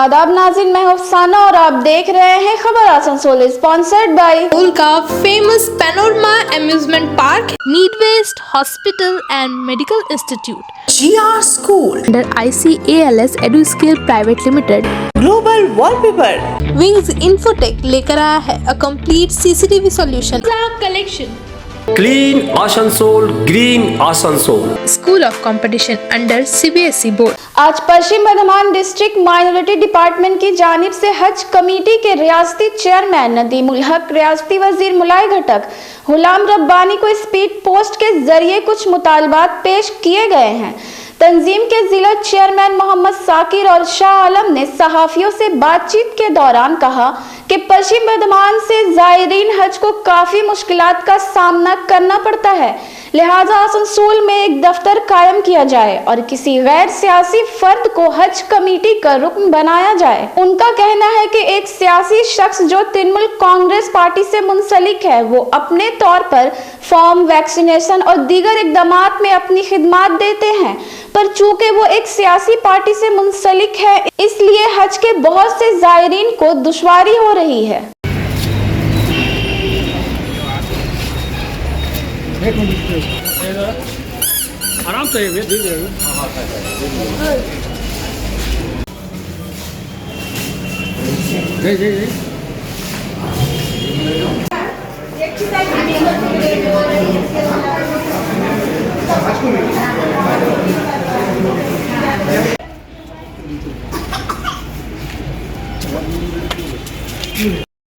आदाब नाज़रीन, मैं अफसाना और आप देख रहे हैं खबर आसनसोल, स्पॉन्सर्ड बाय स्कूल का famous panorama amusement park, need based hospital and medical institute, GR School under ICALS Eduskill private limited, global wallpaper wings infotech लेकर आया है a complete CCTV solution collection, clean Asansol, green Asansol, school of competition under CBSE board. आज Paschim Bardhaman district minority department की जानिब से हज committee के रियासती चेयरमैन नदीमुल हक, रियासती वजीर मुलाई घटक गुलाम रब्बानी को स्पीड पोस्ट के जरिए कुछ मुतालबात पेश किए गए हैं। तंजीम के जिला चेयरमैन मोहम्मद साकिर और शाह आलम ने सहाफियों से बातचीत के दौरान कहा कि पश्चिम बर्धमान से जायरीन हज को काफी मुश्किलात का सामना करना पड़ता है, लिहाजा आसनसोल में एक दफ्तर कायम किया जाए और किसी गैर सियासी फर्द को हज कमेटी का रुकन बनाया जाए। उनका कहना है कि एक सियासी शख्स जो तृणमूल कांग्रेस पार्टी से मुंसलिक है वो अपने तौर पर फॉर्म, वैक्सीनेशन और दीगर इकदामात में अपनी खिदमात देते हैं, पर चूंकि वो एक सियासी पार्टी से मुंसलिक है इसलिए हज के बहुत से जायरीन को दुश्वारी हो रही है। आराम से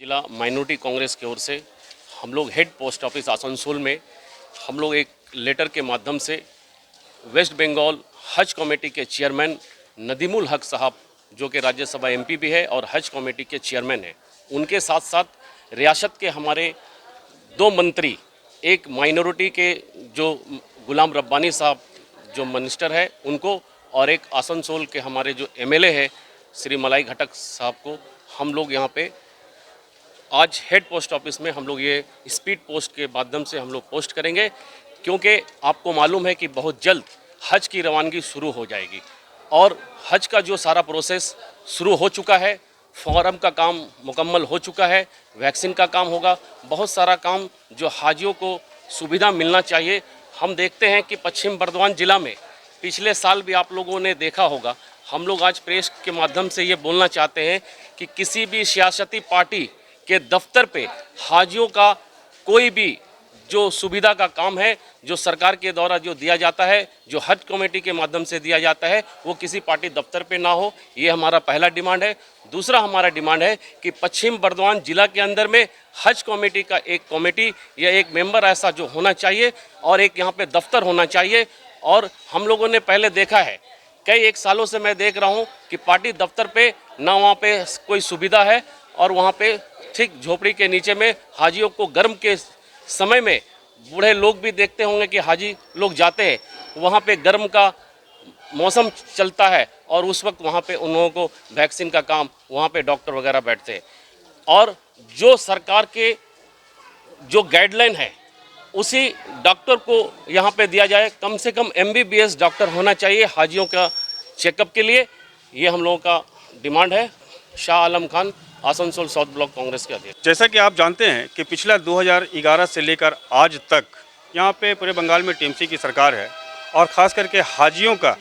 जिला माइनॉरिटी कांग्रेस की ओर से हम लोग हेड पोस्ट ऑफिस आसनसोल में हम लोग एक लेटर के माध्यम से वेस्ट बंगाल हज कमेटी के चेयरमैन नदीमुल हक साहब, जो कि राज्यसभा MP भी है और हज कमेटी के चेयरमैन हैं, उनके साथ साथ रियासत के हमारे 2 मंत्री, एक माइनॉरिटी के जो गुलाम रब्बानी साहब जो मिनिस्टर है उनको, और एक आसनसोल के हमारे जो MLA है श्री मलाई घटक साहब को हम लोग यहाँ पे आज हेड पोस्ट ऑफिस में हम लोग ये स्पीड पोस्ट के माध्यम से हम लोग पोस्ट करेंगे, क्योंकि आपको मालूम है कि बहुत जल्द हज की रवानगी शुरू हो जाएगी और हज का जो सारा प्रोसेस शुरू हो चुका है, फॉर्म का काम मुकम्मल हो चुका है, वैक्सीन का काम होगा, बहुत सारा काम जो हाजियों को सुविधा मिलना चाहिए। हम देखते हैं कि पश्चिम बर्धमान ज़िला में पिछले साल भी आप लोगों ने देखा होगा, हम लोग आज प्रेस के माध्यम से ये बोलना चाहते हैं कि किसी भी सियासती पार्टी के दफ्तर पे हाजियों का कोई भी जो सुविधा का काम है जो सरकार के द्वारा जो दिया जाता है, जो हज कमेटी के माध्यम से दिया जाता है, वो किसी पार्टी दफ्तर पे ना हो, ये हमारा पहला डिमांड है। दूसरा हमारा डिमांड है कि पश्चिम बर्धमान जिला के अंदर में हज कमेटी का एक कमेटी या एक मेंबर ऐसा जो होना चाहिए और एक यहाँ पे दफ्तर होना चाहिए। और हम लोगों ने पहले देखा है, कई एक सालों से मैं देख रहा हूँ कि पार्टी दफ्तर पे ना वहाँ पे कोई सुविधा है और वहाँ पे ठीक झोपड़ी के नीचे में हाजियों को गर्म के समय में, बूढ़े लोग भी देखते होंगे कि हाजी लोग जाते हैं, वहाँ पे गर्म का मौसम चलता है और उस वक्त वहाँ पे उन लोगों को वैक्सीन का काम, वहाँ पे डॉक्टर वगैरह बैठते हैं। और जो सरकार के जो गाइडलाइन है उसी डॉक्टर को यहाँ पे दिया जाए, कम से कम MBBS डॉक्टर होना चाहिए हाजियों का चेकअप के लिए, ये हम लोगों का डिमांड है। शाह आलम खान, आसनसोल साउथ ब्लॉक कांग्रेस के अध्यक्ष। जैसा कि आप जानते हैं कि पिछला 2011 से लेकर आज तक यहाँ पे पूरे बंगाल में TMC की सरकार है और ख़ास करके हाजियों का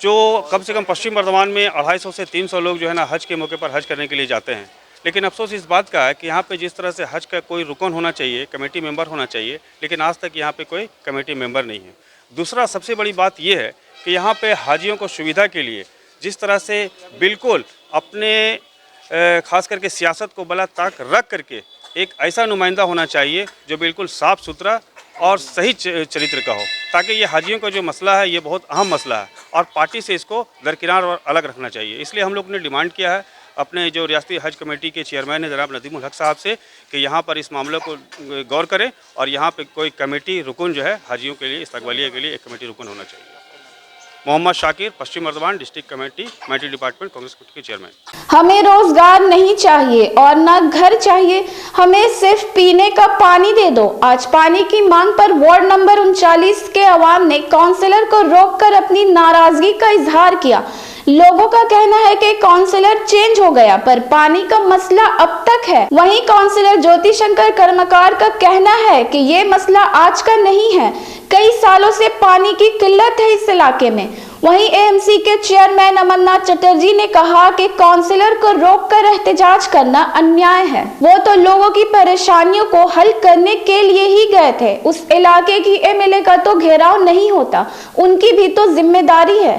जो कम से कम पश्चिम बर्धमान में 250 से 300 लोग जो है ना हज के मौके पर हज करने के लिए जाते हैं। लेकिन अफसोस इस बात का है कि यहाँ पे जिस तरह से हज का कोई रुकन होना चाहिए, कमेटी मेंबर होना चाहिए, लेकिन आज तक यहाँ पे कोई कमेटी मेंबर नहीं है। दूसरा सबसे बड़ी बात यह है कि यहाँ पे हाजियों को सुविधा के लिए जिस तरह से बिल्कुल अपने खास करके सियासत को बला ताक रख करके एक ऐसा नुमाइंदा होना चाहिए जो बिल्कुल साफ़ सुथरा और सही चरित्र का हो, ताकि ये हाजियों का जो मसला है ये बहुत अहम मसला है और पार्टी से इसको दरकिनार और अलग रखना चाहिए। इसलिए हम लोग ने डिमांड किया है अपने जो रियासती हज कमेटी के चेयरमैन है जनाब नदीमुल हक साहब से कि यहाँ पर इस मामले को गौर करें और यहाँ पे कोई कमेटी रुकन जो है हाजियों के लिए, इस्तकबालिया के लिए एक कमेटी रुकन होना चाहिए। Mohammed Shakir, Paschim Bardhaman district committee minority department Congress के चेयरमैन। हमें रोजगार नहीं चाहिए और ना घर चाहिए, हमें सिर्फ पीने का पानी दे दो। आज पानी की मांग पर वार्ड नंबर 39 के अवाम ने काउंसलर को रोककर अपनी नाराजगी का इजहार किया। लोगों का कहना है कि काउंसलर चेंज हो गया पर पानी का मसला अब तक है। वहीं काउंसलर ज्योति शंकर कर्मकार का कहना है कि ये मसला आज का नहीं है, कई सालों से पानी की किल्लत है इस इलाके में। वहीं एएमसी के चेयरमैन अमरनाथ चटर्जी ने कहा कि काउंसलर को रोककर एहतजाज करना अन्याय है। वो तो लोगों की परेशानियों को हल करने के लिए ही गए थे। उस इलाके की एमएलए का तो घेराव नहीं होता, उनकी भी तो जिम्मेदारी है।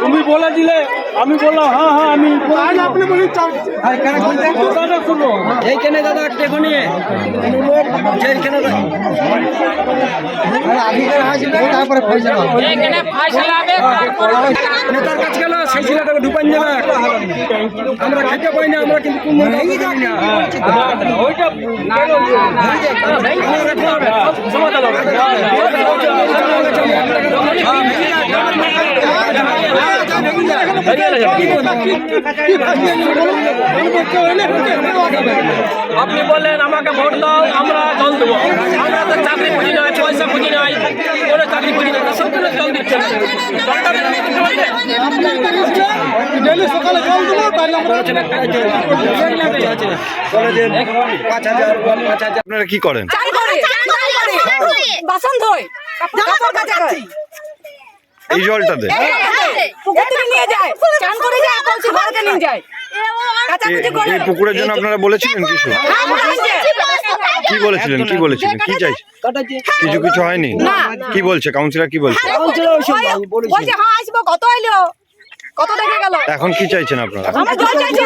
তুমি বলে দিলে আমি বললাম হ্যাঁ হ্যাঁ আমি আপনি বলি শুনো এইখানে দাদা এখনই তারপরে নেতার কাছে গেল সেই ছেলেটাকে ঢুকান যাবে আমরা খেতে পাই না আমরা কিন্তু আপনি বললেন আমাকে ভোট দাও আমরা জল দেবো, আমরা তো চাকরি খুঁজি নাই, পয়সা খুঁজি নাই, কোনো চাকরি খুঁজি না, সব জল দিচ্ছে আপনারা কি করেন? বাসন ধোয়, এই জলটাতে নিয়ে যায়, চান করে যায়, কলসি ভরে নিয়ে যায়। এই পুকুরের জন্য আপনারা বলেছিলেন কিছু? কি বলেছিলেন কি চাই? কিছু হয়নি? কি বলছে কাউন্সিলর? কি বলছে? কত দেখে গেল। এখন কি চাইছেন আপনারা? আমরা জল চাইছি,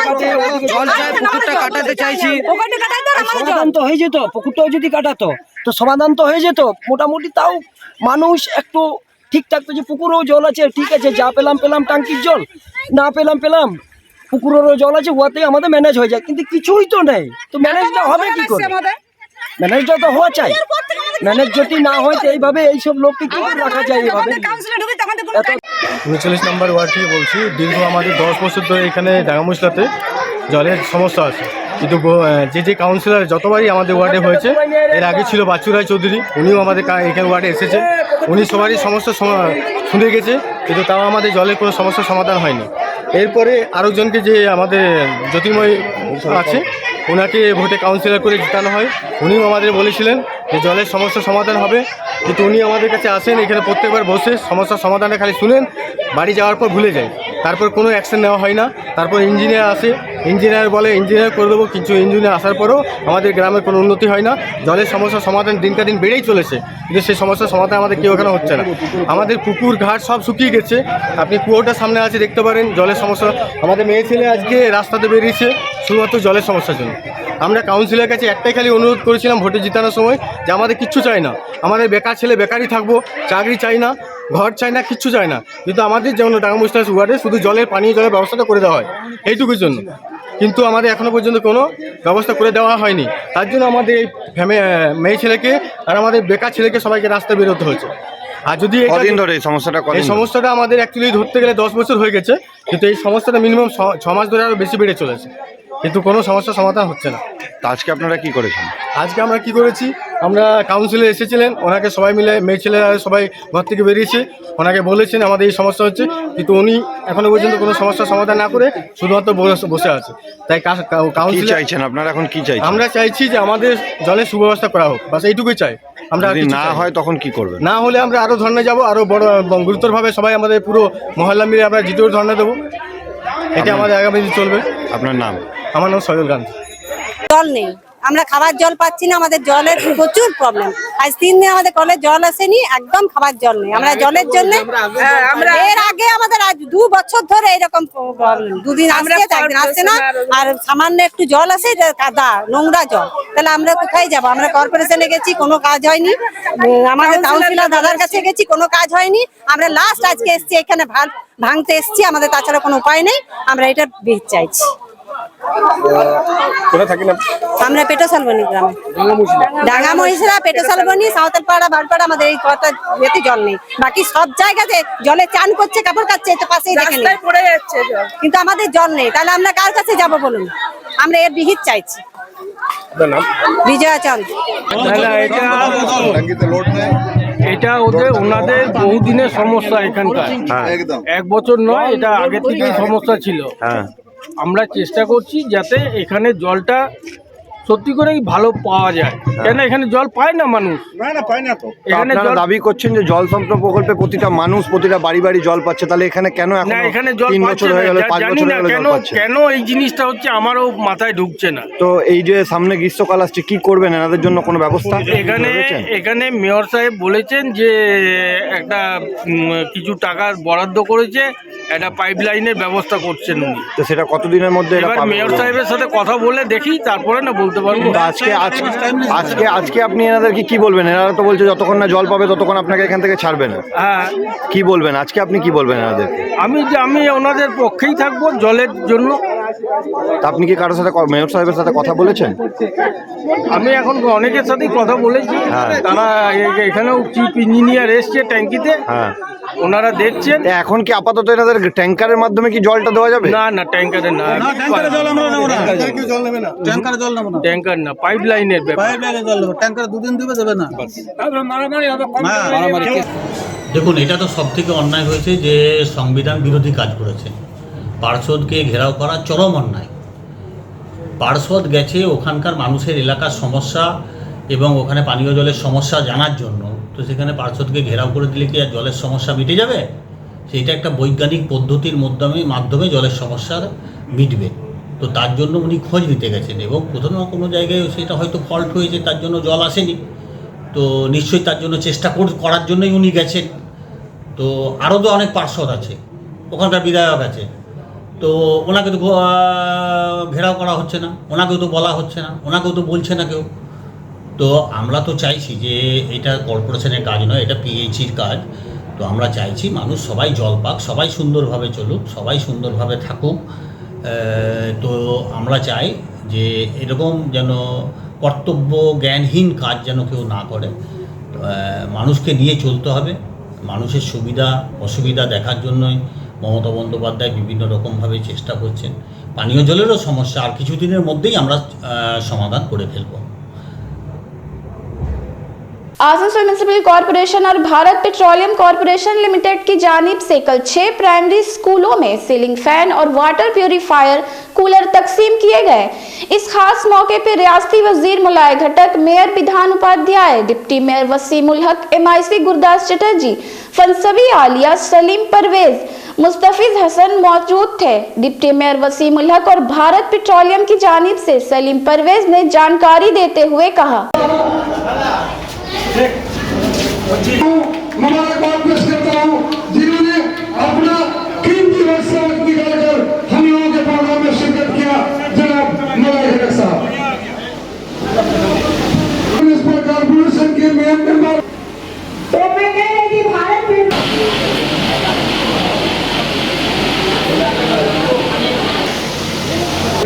জল চাই, পুকুরটা কাটাতে চাইছি। সমাধান তো হয়ে যেত, পুকুরটাও যদি কাটাতো তো সমাধান তো হয়ে যেত মোটামুটি। তাও মানুষ একটু ঠিক থাকতো যে পুকুরেও জল আছে, ঠিক আছে, যা পেলাম টাঙ্কির জল, না পেলাম পুকুরেরও জল আছে, ওয়াতেই আমাদের ম্যানেজ হয়ে যায়। কিন্তু কিছুই তো নেই, তো ম্যানেজটা হবে কি করে? ম্যানেজটা তো হওয়া চাই। ম্যানেজ যদি না হয় তো এইভাবে এইসব লোককে কি করে রাখা যায়? এইভাবে 39 নম্বর ওয়ার্ড থেকে বলছি। দীর্ঘ আমাদের 10 বছর ধরে এখানে ডাঙ্গামুশলাতে জলের সমস্যা আছে, কিন্তু যে কাউন্সিলর যতবারই আমাদের ওয়ার্ডে হয়েছে, এর আগে ছিল বাচ্চু রায় চৌধুরী, উনিও আমাদের এখানে ওয়ার্ডে এসেছে, উনি সবারই সমস্যা শুনে গেছে, কিন্তু তাও আমাদের জলের কোনো সমস্যার সমাধান হয়নি। এরপরে আরেকজনকে যে আমাদের জ্যোতির্ময় আছে, ওনাকে ভোটে কাউন্সিলর করে জিতানো হয়, উনিও আমাদের বলেছিলেন যে জলের সমস্যার সমাধান হবে, কিন্তু উনি আমাদের কাছে আসেন, এখানে প্রত্যেকবার বসে সমস্যার সমাধানে খালি শুনেন, বাড়ি যাওয়ার পর ভুলে যায়, তারপর কোনো অ্যাকশন নেওয়া হয় না। তারপর ইঞ্জিনিয়ার আসে, ইঞ্জিনিয়ার বলে ইঞ্জিনিয়ার করে দেবো, কিন্তু ইঞ্জিনিয়ার আসার পরেও আমাদের গ্রামের কোনো উন্নতি হয় না। জলের সমস্যার সমাধান দিনকে দিন বেড়েই চলেছে, কিন্তু সেই সমস্যার সমাধান আমাদের কেউ এখানে হচ্ছে না। আমাদের পুকুর ঘাট সব শুকিয়ে গেছে, আপনি কুয়োটার সামনে আছে দেখতে পারেন জলের সমস্যা। আমাদের মেয়ে ছেলে আজকে রাস্তাতে বেরিয়েছে শুধুমাত্র জলের সমস্যার জন্য। আমরা কাউন্সিলের কাছে একটাই খালি অনুরোধ করেছিলাম ভোটে জিতানোর সময় যে আমাদের কিচ্ছু চাই না, আমাদের বেকার ছেলে বেকারই থাকবো, চাকরি চাই না, ঘর চাই না, কিচ্ছু চাই না, কিন্তু আমাদের যেমন ডাঙ্গামুশলা ওয়ার্ডে শুধু পানীয় জলের ব্যবস্থাটা করে দেওয়া হয় এইটুকুর জন্য, কিন্তু আমাদের এখনো পর্যন্ত কোনো ব্যবস্থা করে দেওয়া হয়নি। তার জন্য আমাদের এই মেয়ে ছেলেকে আর আমাদের বেকার ছেলেকে সবাইকে রাস্তায় বেরোতে হয়েছে। আর যদি এই সমস্যাটা আমাদের অ্যাকচুয়ালি ধরতে গেলে 10 বছর হয়ে গেছে, কিন্তু এই সমস্যাটা মিনিমাম 6 মাস ধরে আরও বেশি বেড়ে চলেছে, কিন্তু কোনো সমস্যার সমাধান হচ্ছে না। আজকে আপনারা কি করেছেন? আজকে আমরা কি করেছি, আমরা কাউন্সিলে এসেছিলেন, ওনাকে সবাই মিলে মেয়ে ছেলেরা সবাই ঘর থেকে বেরিয়েছে, ওনাকে বলেছেন আমাদের এই সমস্যা হচ্ছে, কিন্তু উনি এখনো পর্যন্ত কোনো সমস্যার সমাধান না করে শুধুমাত্র বসে আছে। তাই কাউন্সিল চাইছেন আপনারা? এখন কি চাইছেন? আমরা চাইছি যে আমাদের জলের সুব্যবস্থা করা হোক, বাস এইটুকুই চাই আমরা। যদি না হয় তখন কি করবেন? না হলে আমরা আরও ধর্ণা যাবো, আরও বড় গুরুতরভাবে সবাই আমাদের পুরো মহল্লা মিলে আমরা জিতেও ধর্ণা দেবো, এটা আমাদের আগামী দিন চলবে। আপনার নাম? আমার নাম সজল গান্ধী। জল নেই, আমরা খাবার জল পাচ্ছি না, আমাদের জলের প্রচুর প্রবলেম। আজ 3 দিন আমাদের কলে জল আসেনি, একদম খাবার জল নেই। আমরা জলের জন্য এর আগে আমাদের আজ 2 বছর ধরে এরকম প্রবলেম, 2 দিন আসছে, 1 দিন আসছে না, আর সামান্য একটু জল আসে, কাদা নোংরা জল। তাহলে আমরা কোথায় যাব? আমরা কর্পোরেশনে গেছি, কোনো কাজ হয়নি, আমাদের কাউন্সিলর দাদার কাছে গেছি, কোনো কাজ হয়নি। আমরা লাস্ট আজকে এসছি, এখানে ভাঙতে এসছি, আমাদের তাছাড়া কোনো উপায় নেই। আমরা এটা চাইছি। কোথায় থাকেন আপনি? আমরা পেটোসালবনি গ্রামে ডাঙ্গা মহিষরা পেটোসালবনি সাঁওতালপাড়া বারপাড়া আমাদের এই কটা যেতে জল নেই, বাকি সব জায়গাতে জলে চান করছে কাপড় কাচ্ছে এটা পাশেই দেখে নেই পড়ে যাচ্ছে কিন্তু আমাদের জল নেই, তাহলে আমরা কার কাছে যাব বলুন? আমরা এর বিহিত চাইছি। বিজয়া চাঁদ। এটা ওনাদের বহুদিনের সমস্যা এখানকার, এক বছর নয়, এটা আগে থেকেই সমস্যা ছিল। আমরা চেষ্টা করছি যাতে এখানে জলটা সত্যি করেই ভালো পাওয়া যায়, কেন এখানে জল পায় না মানুষ। এখানে দাবি করছেন যে জল সম্পদ প্রকল্পে প্রতিটা মানুষ প্রতিটা বাড়ি বাড়ি জল পাচ্ছে, তাহলে এখানে কেন না এখানে জল 3 পাচ্ছে বছর হয়ে গেল, 5 জানি বছর না হয়ে গেল কেন জল পাচ্ছে? কেন এই জিনিসটা হচ্ছে আমারও মাথায় ঢুকছে না। তো এই যে সামনে গ্রীষ্মকাল আসছে, কি করবেন এনাদের জন্য কোনো ব্যবস্থা? এখানে মেয়র সাহেব বলেছেন যে একটা কিছু টাকার বরাদ্দ করেছে, একটা পাইপ লাইনের ব্যবস্থা করছেন উনি। তো সেটা কতদিনের মধ্যে এবার মেয়র সাহেবের সাথে কথা বলে দেখি, তারপরে না বলতে পারবো। আজকে আপনি এনাদেরকে কি বলবেন? এনারা তো বলছে যতক্ষণ না জল পাবে ততক্ষণ আপনাকে এখান থেকে ছাড়বে না। হ্যাঁ, কি বলবেন আজকে আপনি কি বলবেন এনাদেরকে? আমি ওনাদের পক্ষেই থাকবো জলের জন্য। তা আপনি কি কারোর সাথে মেয়র সাহেবের সাথে কথা বলেছেন? আমি এখন অনেকের সাথেই কথা বলেছি, তারা এখানেও চিফ ইঞ্জিনিয়ার এসছে ট্যাঙ্কিতে, ওনারা দেখছেন। এখন কি আপাতত এনাদের ট্যাঙ্কারের মাধ্যমে কি জলটা দেওয়া যাবে? না ট্যাঙ্কারে না, ট্যাঙ্কার না, পাইপ লাইনের ব্যাপার। দেখুন, এটা তো সব থেকে অন্যায় হয়েছে যে সংবিধান বিরোধী কাজ করেছে। পার্ষদকে ঘেরাও করা চরম অন্যায়। পার্ষদ গেছে ওখানকার মানুষের এলাকার সমস্যা এবং ওখানে পানীয় জলের সমস্যা জানার জন্য, তো সেখানে পার্ষদকে ঘেরাও করে দিলে কি আর জলের সমস্যা মিটে যাবে? সেইটা একটা বৈজ্ঞানিক পদ্ধতির মাধ্যমে জলের সমস্যা মিটবে। তো তার জন্য উনি খোঁজ নিতে গেছেন এবং কোথাও না কোনো জায়গায় সেটা হয়তো ফল্ট হয়েছে, তার জন্য জল আসেনি। তো নিশ্চয়ই তার জন্য চেষ্টা করার জন্যই উনি গেছেন। তো আরও তো অনেক পার্ষদ আছে, ওখানকার বিধায়ক আছে, তো ওনাকে তো ঘেরাও করা হচ্ছে না, ওনাকেও তো বলা হচ্ছে না, ওনাকেও তো বলছে না কেউ। তো আমরা তো চাইছি যে এটা কর্পোরেশনের কাজ নয়, এটা পিএইচির কাজ। তো আমরা চাইছি মানুষ সবাই জল পাক, সবাই সুন্দরভাবে চলুক, সবাই সুন্দরভাবে থাকুক। তো আমরা চাই যে এরকম যেন কর্তব্য জ্ঞানহীন কাজ যেন কেউ না করে। মানুষকে নিয়ে চলতে হবে, মানুষের সুবিধা অসুবিধা দেখার জন্যই মমতা বন্দ্যোপাধ্যায় বিভিন্ন রকমভাবে চেষ্টা করছেন। পানীয় জলেরও সমস্যা আর কিছুদিনের মধ্যেই আমরা সমাধান করে ফেলব। आसनसोल म्युनिसिपल कॉरपोरेशन और भारत पेट्रोलियम कॉरपोरेशन लिमिटेड की जानिब से कल 6 प्राइमरी स्कूलों में सीलिंग फैन और वाटर प्यूरिफायर कूलर तकसीम किए गए। इस खास मौके पर रियासती वजीर मुलाय घटक, मेयर विधान Upadhyay, deputy mayor Wasim ul Haq, MIC Gurdas Chatterjee, फंसवी Alia, Salim Parvez, मुस्तफिज Hasan मौजूद थे। डिप्टी मेयर वसीम उल हक और भारत पेट्रोलियम की जानिब से सलीम परवेज ने जानकारी देते हुए कहा, मुबारकबाद पेश करता हूँ जिन्होंने अपना कीमती वक्त निकालकर हम लोगों के प्रोग्राम में शिरकत किया। जनाब मुलाय घटक साहब, म्युनिसिपल कॉर्पोरेशन के मेयर मेंबर, तो मैं कह रही थी भारत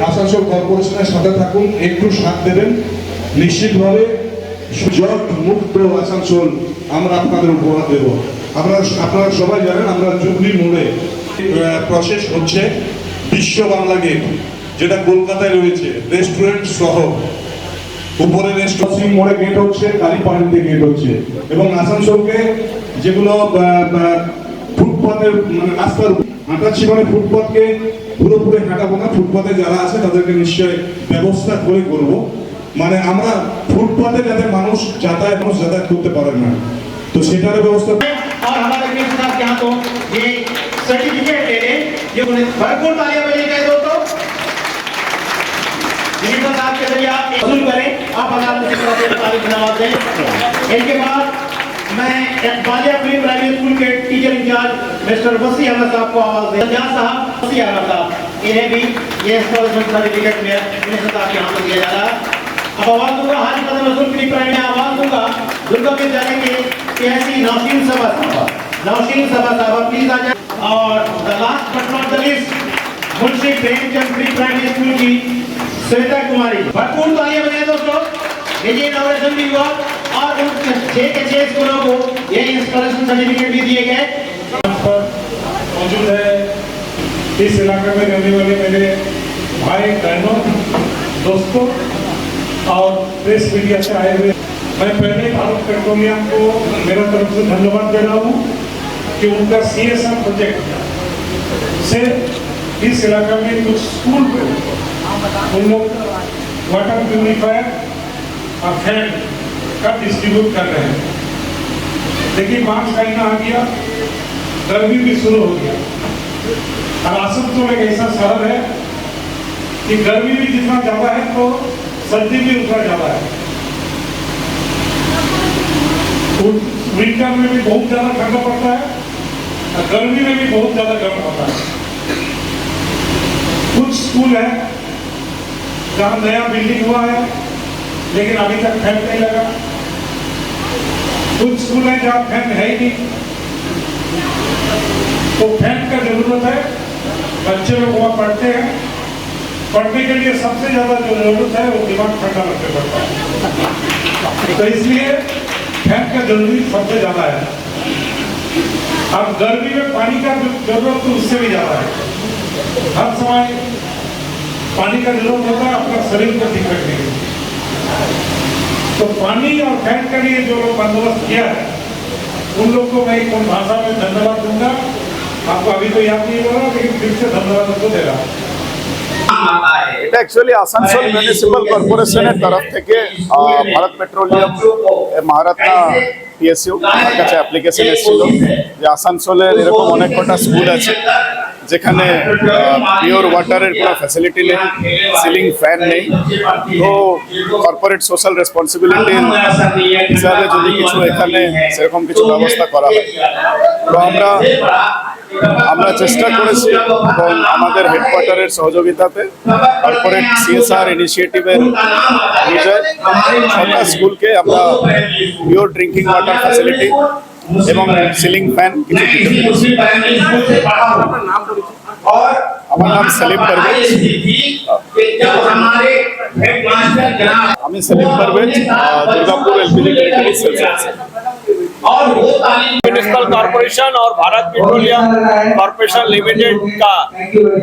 আসানসোল কর্পোরেশনের সাথে থাকুন, একটু সাথ দেবেন, নিশ্চিতভাবে সুযোগ মুক্ত আসানসোল আমরা আপনাদের উপহার দেব। আপনারা সবাই জানেন আমরা জুবলি মোড়ে প্রসেস হচ্ছে বিশ্ব বাংলা গেট, যেটা কলকাতায় রয়েছে, রেস্টুরেন্ট সহ উপরে রেস্টুরেন্ট মোড়ে গেট হচ্ছে, কালীপাড়িতে গেট হচ্ছে, এবং আসানসোলকে যেগুলো ফুটপাতের মানে রাস্তার হাঁটাচ্ছি, মানে ফুটপাথকে পুরোপুরি হাঁটাবো না, ফুটপাতে যারা আছে তাদেরকে নিশ্চয় ব্যবস্থা করে করব। মানে আমরা ফুটপাতে যাতে মানুষ যাতায়াত করতে পারে না, তো সেটার ব্যবস্থা। और हमारे के साथ यहाँ तो ये सर्टिफिकेट ले लें, ये भरपूर तालियां बजाइए दोस्तों। मिनिस्टर साहब के जरिए आप वसूल करें, आप अगर तारीख नवाज दें। इनके बाद मैं बालिया फिल्म प्राइमरी स्कूल के टीचर इंचार्ज मिस्टर वसी अहमद साहब को आवाज दें। संजाद साहब, वसी अहमद साहब, इन्हें भी ये सर्टिफिकेट मिनिस्टर साहब के हाथ में दिया जा रहा है। अब आवाज दूंगा हाजी कदम रसूल फिल्म प्राइमरी में आवाज दूंगा दुर्गा विद्यालय के PIC नौशीन सबा साहब प्लीज आ जाए। और the last but not the least Munshi Premchand pre primary school की श्वेता कुमारी। भरपूर तालियां बजाएं दोस्तों। देखिए इनॉग्रेशन भी हुआ और उन 6 के 6 स्कूलों को ये इंस्पिरेशन सर्टिफिकेट भी दिए गए। मौजूद है इस इलाके में रहने वाले मेरे भाई बहनों, दोस्तों और प्रेस मीडिया से आए हुए, मैं पहले भारत पेट्रोलियम को मेरा तरफ से धन्यवाद दे रहा हूँ कि उनका CSR प्रोजेक्ट से इस इलाके में कुछ स्कूल पे उन लोग वाटर प्यूरिफायर और फैन का डिस्ट्रीब्यूट कर रहे हैं। लेकिन मार्च महीना आ गया, गर्मी भी शुरू हो गया और आसनसोल एक ऐसा शहर है कि गर्मी भी जितना ज्यादा है तो सर्दी भी उतना ज्यादा है। विंटर में भी बहुत ज्यादा ठंडा पड़ता है और गर्मी में भी बहुत ज्यादा गर्म पड़ता है। कुछ स्कूल है जहाँ नया बिल्डिंग हुआ है लेकिन अभी तक फैन नहीं लगा। कुछ स्कूल है जहाँ फैन है ही नहीं, तो फैन का जरूरत है। बच्चे लोग वहाँ पढ़ते हैं, पढ़ने के लिए सबसे ज्यादा जो जरूरत है वो दिमाग ठंडा रखने पड़ता है, तो इसलिए फैन का जरूरी सबसे ज्यादा है। अब गर्मी में पानी का जरूरत तो उससे भी ज्यादा है। हर समय पानी का जरूरत होता है अपना शरीर को ठीक रखने के लिए। तो पानी और फैन के लिए जो लोग बंदोबस्त किया है उन लोग को मैं कौन भाषा में धन्यवाद दूंगा। आपको अभी तो याद नहीं होगा लेकिन फिर से धन्यवाद उनको दे रहा हूँ। এটা অ্যাকচুয়ালি আসানসোল মিউনিসিপাল কর্পোরেশনের তরফ থেকে ভারত পেট্রোলিয়াম মহারত্না PSU আমার কাছে অ্যাপ্লিকেশন এসেছিল যে আসানসোলের এরকম অনেক কটা স্কুল আছে যেখানে পিওর ওয়াটারের কোনো ফ্যাসিলিটি নেই, সিলিং ফ্যান নেই। তো কর্পোরেট সোশ্যাল রেসপন্সিবিলিটির হিসাবে যদি কিছু এখানে সেরকম কিছু ব্যবস্থা করা হয় তো আমরা চেষ্টা করেছি এবং আমাদের হেডকোয়ার্টারের সহযোগিতাতে কর্পোরেট CSR ইনিশিয়েটিভের বিষয়ে 6টা স্কুলকে আমরা পিওর ড্রিঙ্কিং ওয়াটার ফ্যাসিলিটি এবং সিলিং ফ্যান কিছু দিতে পেরেছি। আমার নাম সেলিম পারভেজ। আমি Selim Parvez, Durgapur LPG territory sales municipal corporation और भारत पेट्रोलियम कॉर्पोरेशन लिमिटेड का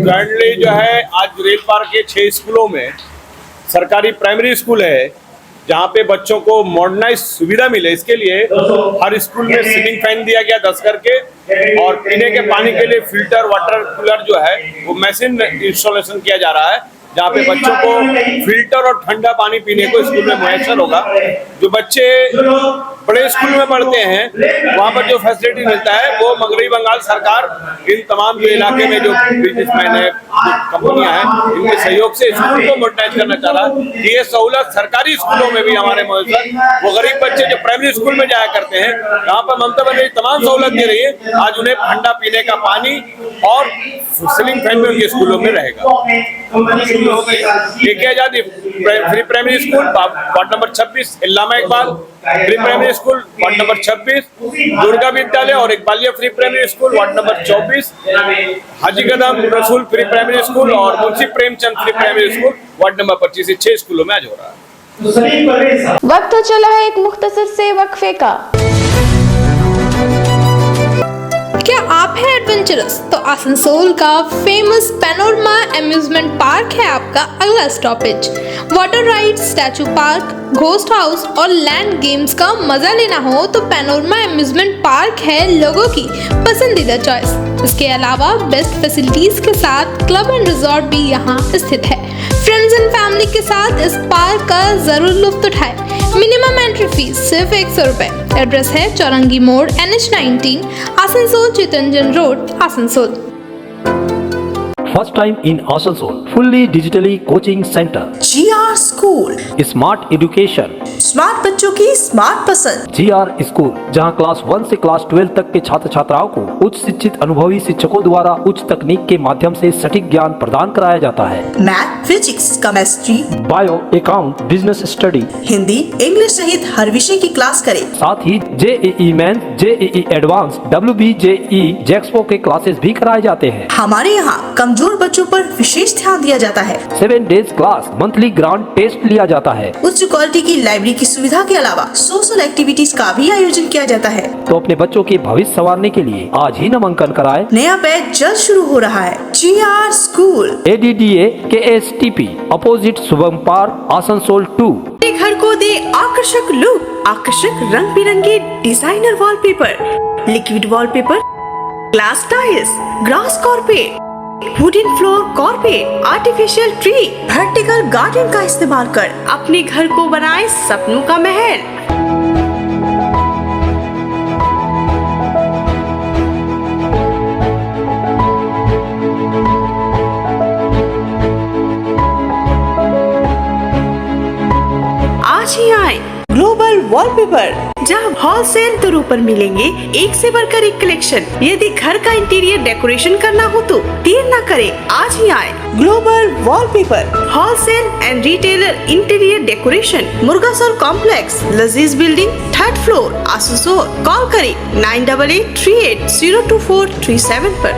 जॉइंटली जो है आज रेल पार्क के 6 स्कूलों में सरकारी प्राइमरी स्कूल है जहाँ पे बच्चों को मॉडर्नाइज सुविधा मिले, इसके लिए हर स्कूल में सीलिंग फैन दिया गया 10 करके और पीने के पानी के लिए फिल्टर वाटर कूलर जो है वो मशीन इंस्टॉलेशन किया जा रहा है जहाँ पे बच्चों को फिल्टर और ठंडा पानी पीने को स्कूल में मुयस्सर होगा। जो बच्चे बड़े स्कूल में पढ़ते हैं वहाँ पर जो फैसिलिटी मिलता है वो मगरबी बंगाल सरकार इन तमाम जो इलाके में जो बिजनेसमैन है, कंपनियां हैं, इनके सहयोग से स्कूल को मॉडर्नाइज करना चाह रहा है कि ये सहूलत सरकारी स्कूलों में भी हमारे मुयस्सर वो गरीब बच्चे जो प्राइमरी स्कूल में जाया करते हैं यहाँ पर ममता बनर्जी तमाम सहूलत दे रही है। आज उन्हें ठंडा पीने का पानी और सीलिंग फैन में उनके स्कूलों में रहेगा। एक Azadi free primary school ward number 26 Allama Iqbal free primary school ward number 26, Durga Vidyalaya और Iqbalia free primary school ward number 24, Haji Kadam Rasool free primary school और Munshi Premchand free primary school ward number 25 से 6 स्कूलों में आज हो रहा है। वक्त हो चला है एक मुख्तसर से वक्फे का। क्या आप हैं एडवेंचरस? तो आसनसोल का फेमस पैनोरमा एम्यूजमेंट पार्क है आपका अगला stoppage. Water ride, statue park, ghost house और लैंड गेम्स का मजा लेना हो तो पैनोरमा एम्यूजमेंट पार्क है लोगों की पसंदीदा चॉइस। इसके अलावा बेस्ट फैसिलिटीज के साथ क्लब एंड रिजॉर्ट भी यहाँ स्थित है। फ्रेंड्स एंड फैमिली के साथ इस पार्क का जरूर लुत्फ उठाएं। मिनिमम एंट्री फीस सिर्फ 100 रुपए। एड्रेस है Chowrangi More NH19 Asansol Chittaranjan road Asansol. First time in Asansol, fully digitally coaching center. GR School, Smart education. Smart बच्चों की स्मार्ट पसंद। GR स्कूल, जहां क्लास 1 से क्लास 12 तक के छात्र छात्राओं को उच्च शिक्षित अनुभवी शिक्षकों द्वारा उच्च तकनीक के माध्यम से सटीक ज्ञान प्रदान कराया जाता है। Math, physics, chemistry, bio, account, business study, Hindi, English सहित हर विषय की क्लास करें। साथ ही JEE mains, JEE advance, WBJE, JEXPO के क्लासेस भी कराए जाते हैं। हमारे यहाँ कमजोर कमजोर बच्चों पर विशेष ध्यान दिया जाता है। 7 days class, monthly grand test लिया जाता है। उच्च क्वालिटी की लाइब्रेरी की सुविधा के अलावा सोशल एक्टिविटीज का भी आयोजन किया जाता है। तो अपने बच्चों के भविष्य संवारने के लिए आज ही नामांकन कराएं। नया बैच जल्द शुरू हो रहा है। GR school, ADDA KSTP, opposite Shubham park, Asansol 2। घर को दे आकर्षक लुक, आकर्षक रंग बिरंगे designer wallpaper, liquid wallpaper, glass tiles, grass carpet, wooden floor carpet, artificial tree, vertical garden का इस्तेमाल कर अपने घर को बनाए सपनों का महल। आज ही आए ग्लोबल वॉलपेपर, जहां होलसेल दरों पर मिलेंगे एक से बढ़कर एक कलेक्शन। यदि घर का इंटीरियर डेकोरेशन करना हो तो देर न करें, आज ही आए global wallpaper, wholesale and retailer interior decoration, Murgasol complex, Lazeez building, 3rd floor, Asansol. Call करें 9888380237 पर।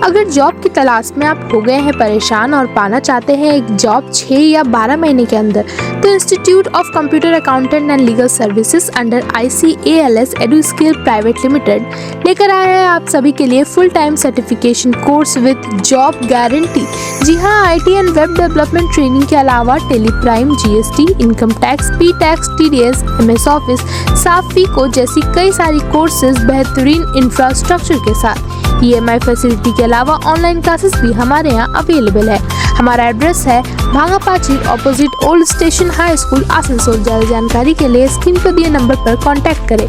अगर जॉब की तलाश में आप हो गए हैं परेशान और पाना चाहते हैं एक जॉब 6 या 12 महीने के अंदर, तो institute of computer accountant and legal services under ICALS Eduskill private limited लेकर आया है आप सभी के लिए full time certification course with job guarantee. जी हाँ, IT and web development training के अलावा Tally Prime, GST, income tax, P tax, TDS, MS office, SAP FICO जैसी कई सारी कोर्सेज बेहतरीन इंफ्रास्ट्रक्चर के साथ। EMI फैसिलिटी के अलावा ऑनलाइन क्लासेस भी हमारे यहाँ अवेलेबल है। हमारा एड्रेस है Bhangapachi opposite old station high school, Asansol. ज्यादा जानकारी के लिए स्क्रीन पर दिए नंबर पर कांटेक्ट करें।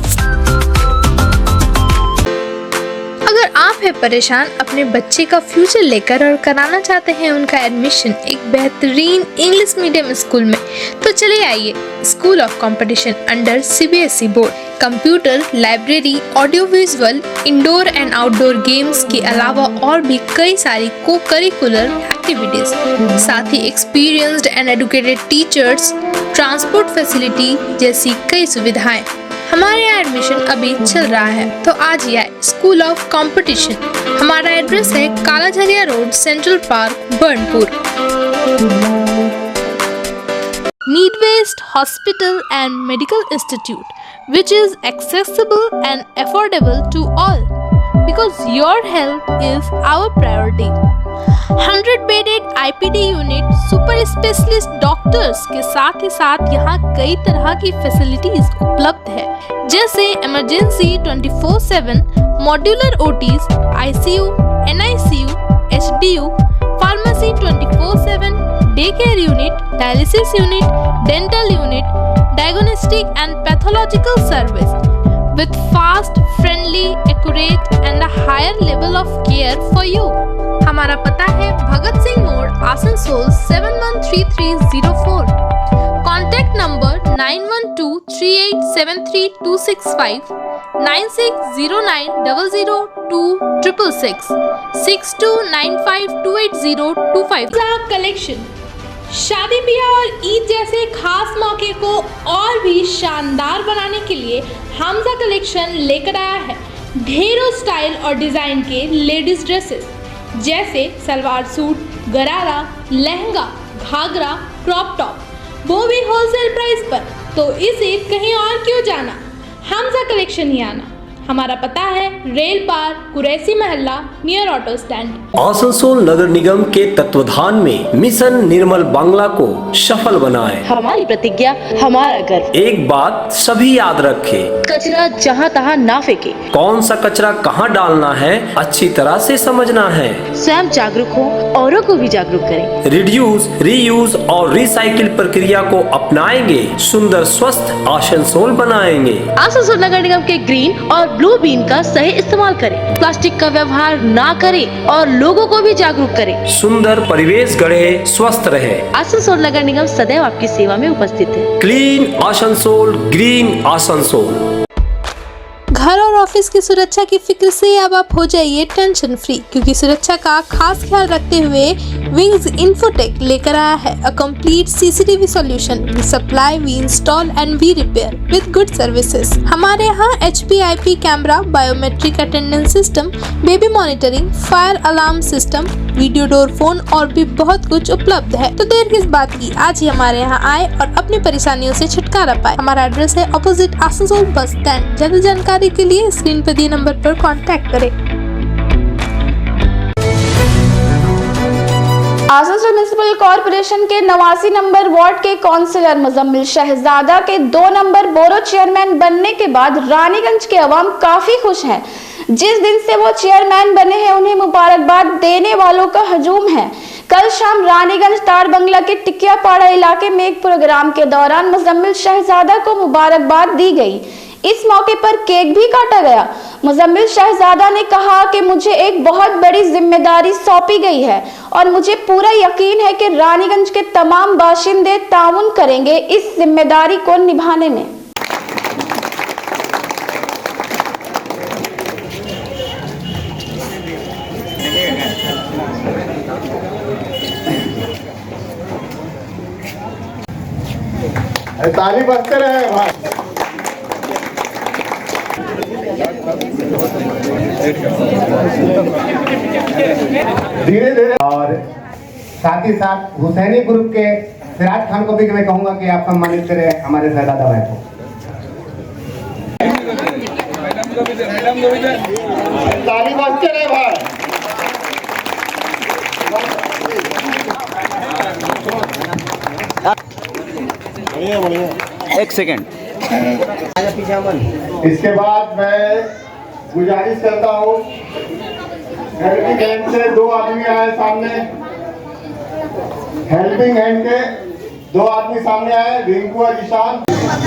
अगर आप हैं परेशान अपने बच्चे का फ्यूचर लेकर और कराना चाहते हैं उनका एडमिशन एक बेहतरीन इंग्लिश मीडियम स्कूल में, तो चले आइए school of competition under CBSE board. Computer, library, audio visual, indoor and outdoor games के अलावा और भी कई सारी को करिकुलर एक्टिविटीज, साथ ही experienced and educated teachers, transport facility जैसी कई सुविधाएं। हमारे यहाँ एडमिशन अभी चल रहा है, तो आज ही आए स्कूल ऑफ कंपटीशन। हमारा एड्रेस है Kalajharia road, central park, Burnpur. Need-based hospital and medical institute which is accessible and affordable to all because your health is our priority. 100-bedded IPD unit, super specialist doctors के साथ ही साथ यहाँ कई तरह की facilities उपलब्ध है, जैसे emergency 24/7, modular OTs, ICU, NICU, HDU, pharmacy 24/7, day care unit, dialysis unit, dental unit, diagnostic and pathological service with fast, friendly, accurate and a higher level of care for you. हमारा पता है भगत सिंह मोड़, Asansol 713304। Contact number 9123873265, 9609002666, 6295280255। Collection शादी ब्याह और ईद जैसे खास मौके को और भी शानदार बनाने के लिए हमजा कलेक्शन लेकर आया है ढेरों स्टाइल और डिज़ाइन के लेडीज ड्रेसेस, जैसे सलवार सूट, गरारा, लहंगा, घाघरा, क्रॉप टॉप, वो भी होलसेल प्राइस पर। तो इसे कहीं और क्यों जाना, हमजा कलेक्शन ही आना। हमारा पता है रेल पार, कुरैसी मोहल्ला, नियर ऑटो स्टैंड। आसनसोल नगर निगम के तत्वाधान में मिशन निर्मल बांग्ला को सफल बनाएं। हमारी प्रतिज्ञा, हमारा गर्व। एक बात सभी याद रखें, कचरा जहाँ तहाँ ना फेंके। कौन सा कचरा कहाँ डालना है अच्छी तरह से समझना है। स्वयं जागरूक हो, औरों को भी जागरूक करें। रिड्यूस, रीयूज और रिसाइकिल प्रक्रिया को अपनाएंगे, सुंदर स्वस्थ आसनसोल बनाएंगे। आसनसोल नगर निगम के ग्रीन और ब्लू बीन का सही इस्तेमाल करें, प्लास्टिक का व्यवहार ना करें और लोगों को भी जागरूक करें। सुंदर परिवेश गढ़े, स्वस्थ रहे। आसनसोल नगर निगम सदैव आपकी सेवा में उपस्थित है। Clean Asansol, green Asansol. घर और ऑफिस की सुरक्षा की फिक्र से अब आप हो जाइए टेंशन फ्री, क्योंकि सुरक्षा का खास ख्याल रखते हुए विंग्स इन्फोटेक लेकर आया है a complete CCTV solution. We supply, we install and we repair with good services. हमारे यहाँ HPIP camera, biometric attendance system, baby monitoring, fire alarm system, video door phone और भी बहुत कुछ उपलब्ध है। तो देर किस बात की, आज ही हमारे यहाँ आए और अपनी परेशानियों से छुटकारा पाए। हमारा एड्रेस है ऑपोजिट आसनसोल बस स्टैंड। ज्यादा जानकारी के लिए स्क्रीन पर दिए नंबर पर कांटेक्ट करें। आसनसोल म्युनिसिपल कॉर्पोरेशन के 89 नंबर वार्ड के काउंसिलर मुजम्मिल शहजादा के 2 नंबर बोरो चेयरमैन बनने के बाद रानीगंज के अवाम काफी खुश हैं। जिस दिन से वो चेयरमैन बने हैं उन्हें मुबारकबाद देने वालों का हजूम है। कल शाम रानीगंज तार बंगला के टिकियापाड़ा इलाके में एक प्रोग्राम के दौरान मुजम्मिल शहजादा को मुबारकबाद दी गई। इस मौके पर केक भी काटा गया। मुजम्मिल शहजादा ने कहा कि मुझे एक बहुत बड़ी जिम्मेदारी सौंपी गई है और मुझे पूरा यकीन है कि रानीगंज के तमाम बाशिंदे ताउन करेंगे इस जिम्मेदारी को निभाने में। ताली बजते रहे भाई। धीरे धीरे। और साथ ही साथ हुसैनी ग्रुप के सिराज खान को भी मैं कहूंगा कि आप सम्मानित करें हमारे शहजादा भाई को। ताली बजते रहे भाई। एक सेकेंड। इसके बाद मैं गुजारिश करता हूँ, हेल्पिंग हैंड से 2 आदमी आए सामने। हेल्पिंग हैंड के 2 आदमी सामने आए, रिंकू और ईशान।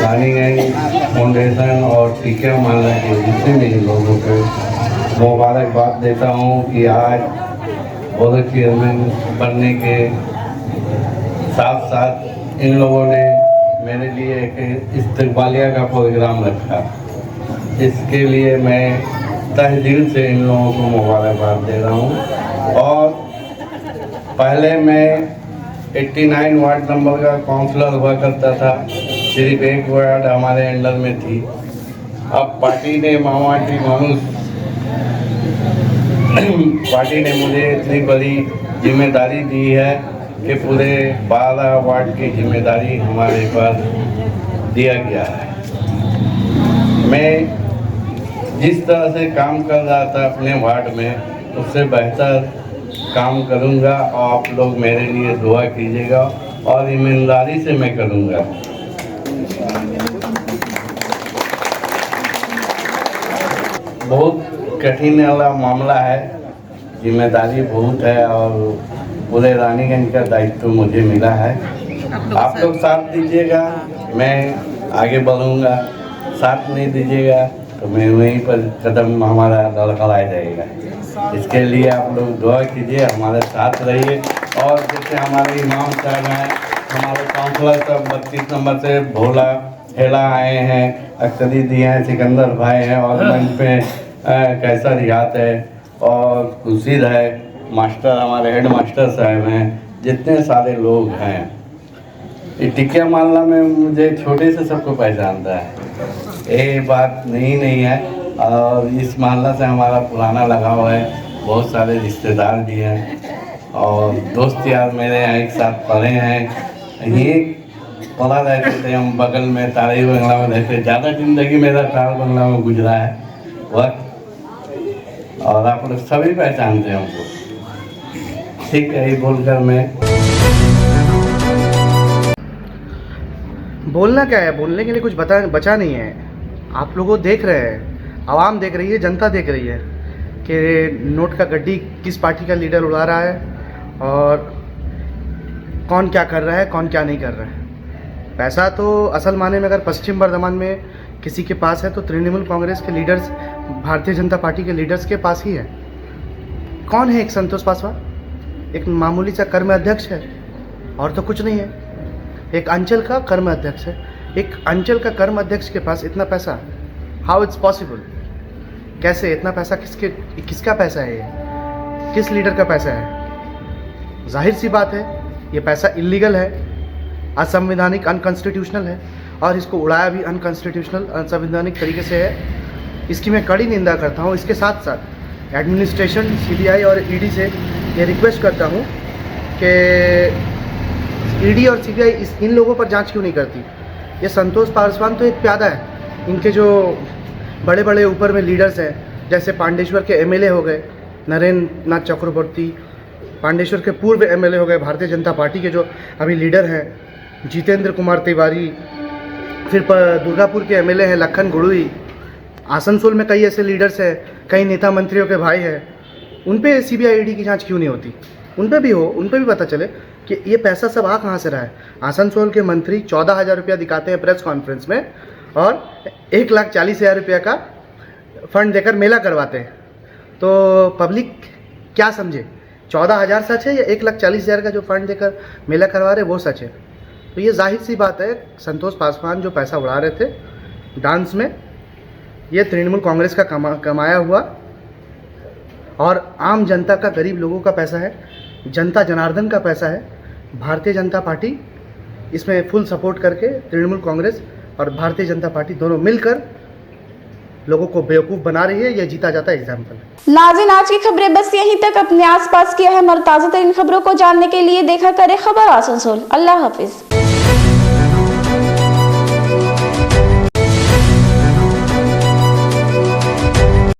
रानीगंज फाउंडेशन और टीका माला के जितने भी लोगों को मुबारकबाद देता हूँ कि आज बोर्ड चेयरमैन बनने के साथ साथ इन लोगों ने मेरे लिए एक इस्तकबालिया का प्रोग्राम रखा। इसके लिए मैं तहे दिल से इन लोगों को मुबारकबाद दे रहा हूँ। और पहले मैं 89 वार्ड नंबर का काउंसलर हुआ करता था, सिर्फ एक वार्ड हमारे अंडर में थी। अब पार्टी ने पार्टी ने मुझे इतनी बड़ी जिम्मेदारी दी है कि पूरे 12 वार्ड की जिम्मेदारी हमारे पास दिया गया है। मैं जिस तरह से काम कर रहा था अपने वार्ड में, उससे बेहतर काम करूंगा और आप लोग मेरे लिए दुआ कीजिएगा और ईमानदारी से मैं करूंगा। बहुत कठिन वाला मामला है, जिम्मेदारी बहुत है और पूरे रानीगंज का दायित्व मुझे मिला है। आप लोग साथ दीजिएगा, मैं आगे बढ़ूंगा। साथ नहीं दीजिएगा तो मैं वहीं पर कदम हमारा लड़खड़ा जाएगा। इसके लिए आप लोग दुआ कीजिए, हमारे साथ रहिए। और जैसे हमारे इमाम साहब हैं, हमारे काउंसलर सब 32 नंबर से भोला हेला आए हैं, अख्तरी दिए हैं, सिकंदर भाई हैं और मंच पे कैसा रियात है और खुर्शीद है, मास्टर हमारे हेड मास्टर साहब हैं, जितने सारे लोग हैं। ये टिकिया मामला में मुझे छोटे से सबको पहचानता है, ये बात नहीं है। और इस मामला से हमारा पुराना लगाव है, बहुत सारे रिश्तेदार भी हैं और दोस्त यार मेरे यहाँ एक साथ पढ़े हैं। ये पढ़ा रहते थे हम, बगल में तारी बंगला में रहते। ज़्यादा जिंदगी मेरा तार बंगला में गुजरा है वक्त, और आप लोग सभी पहचानते हैं हमको। ठीक है, ये बोलकर मैं बोलना क्या है, बोलने के लिए कुछ बचा नहीं है। आप लोगों देख रहे हैं, आवाम देख रही है, जनता देख रही है कि नोट का गड्डी किस पार्टी का लीडर उड़ा रहा है और कौन क्या कर रहा है, कौन क्या नहीं कर रहा है। पैसा तो असल माने में अगर पश्चिम बर्धमान में किसी के पास है तो तृणमूल कांग्रेस के लीडर्स, भारतीय जनता पार्टी के लीडर्स के पास ही है। कौन है? एक संतोष पासवान, एक मामूली सा कर्म अध्यक्ष है और तो कुछ नहीं है। एक अंचल का कर्म अध्यक्ष है। एक अंचल का कर्म अध्यक्ष के पास इतना पैसा, हाउ इट्स पॉसिबल? कैसे इतना पैसा किसका पैसा है, ये किस लीडर का पैसा है? जाहिर सी बात है ये पैसा इलीगल है, असंवैधानिक, अनकॉन्स्टिट्यूशनल है और इसको उड़ाया भी अनकॉन्स्टिट्यूशनल, असंवैधानिक तरीके से है। इसकी मैं कड़ी निंदा करता हूँ। इसके साथ साथ एडमिनिस्ट्रेशन, सीबीआई और ईडी से ये रिक्वेस्ट करता हूँ कि ईडी और सीबीआई इन लोगों पर जांच क्यों नहीं करती? ये संतोष पासवान तो एक प्यादा है, इनके जो बड़े बड़े ऊपर में लीडर्स हैं, जैसे पांडेश्वर के एमएलए हो गए नरेंद्र नाथ चक्रवर्ती, पांडेश्वर के पूर्व एमएलए हो गए भारतीय जनता पार्टी के जो अभी लीडर हैं जितेंद्र कुमार तिवारी, फिर दुर्गापुर के एमएलए हैं लखन गुड़ुई, आसनसोल में कई ऐसे लीडर्स हैं, कई नेता मंत्रियों के भाई हैं, उन पे सीबीआई ईडी की जांच क्यों नहीं होती? उन पे भी हो, उन पे भी पता चले कि ये पैसा सब आ कहाँ से रहा है। आसनसोल के मंत्री 14,000 रुपया दिखाते हैं प्रेस कॉन्फ्रेंस में और 1,40,000 रुपया का फंड देकर मेला करवाते हैं। तो पब्लिक क्या समझे, 14,000 सच है या 1,40,000 का जो फंड देकर मेला करवा रहे वो सच है? तो ये जाहिर सी बात है, संतोष पासवान जो पैसा उड़ा रहे थे डांस में, ये तृणमूल कांग्रेस का कमाया हुआ और आम जनता का, गरीब लोगों का पैसा है, जनता जनार्दन का पैसा है। भारतीय जनता पार्टी इसमें फुल सपोर्ट करके, तृणमूल कांग्रेस और भारतीय जनता पार्टी दोनों मिलकर लोगों को बेवकूफ़ बना रही है। यह जीता जाता एग्जाम्पल है। नाज़रीन, आज की खबरें बस यहीं तक। अपने आसपास की अहम और ताज़ा तरीन खबरों को जानने के लिए देखा करें खबर आसनसोल। अल्लाह हाफिज।